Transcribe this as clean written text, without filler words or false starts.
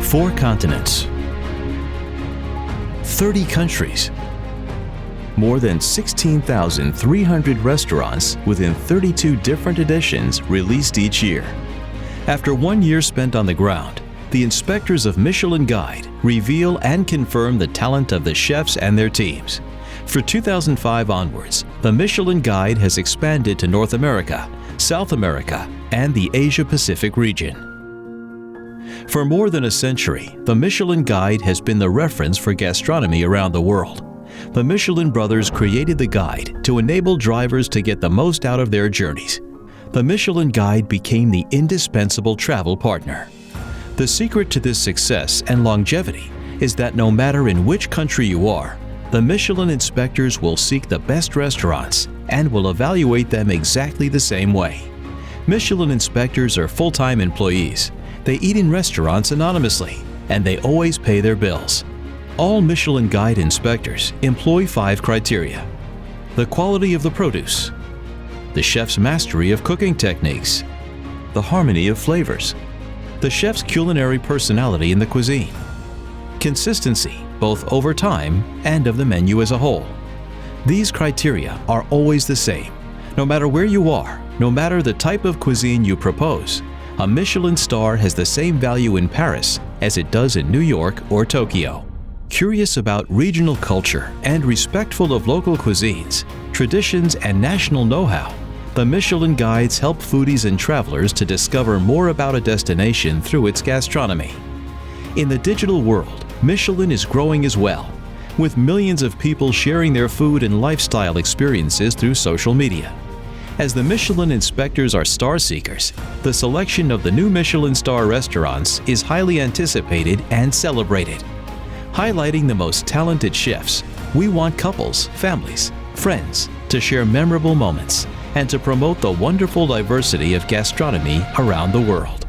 4 continents, 30 countries, more than 16,300 restaurants within 32 different editions released each year. After 1 year spent on the ground, the inspectors of Michelin Guide reveal and confirm the talent of the chefs and their teams. For 2005 onwards, the Michelin Guide has expanded to North America, South America, and the Asia-Pacific region. For more than a century, the Michelin Guide has been the reference for gastronomy around the world. The Michelin brothers created the guide to enable drivers to get the most out of their journeys. The Michelin Guide became the indispensable travel partner. The secret to this success and longevity is that no matter in which country you are, the Michelin inspectors will seek the best restaurants and will evaluate them exactly the same way. Michelin inspectors are full-time employees. They eat in restaurants anonymously, and they always pay their bills. All Michelin Guide inspectors employ 5 criteria: the quality of the produce, the chef's mastery of cooking techniques, the harmony of flavors, the chef's culinary personality in the cuisine, consistency both over time and of the menu as a whole. These criteria are always the same. No matter where you are, no matter the type of cuisine you propose, a Michelin star has the same value in Paris as it does in New York or Tokyo. Curious about regional culture and respectful of local cuisines, traditions, and national know-how, the Michelin Guides help foodies and travelers to discover more about a destination through its gastronomy. In the digital world, Michelin is growing as well, with millions of people sharing their food and lifestyle experiences through social media. As the Michelin inspectors are star seekers, the selection of the new Michelin star restaurants is highly anticipated and celebrated. Highlighting the most talented chefs, we want couples, families, friends to share memorable moments and to promote the wonderful diversity of gastronomy around the world.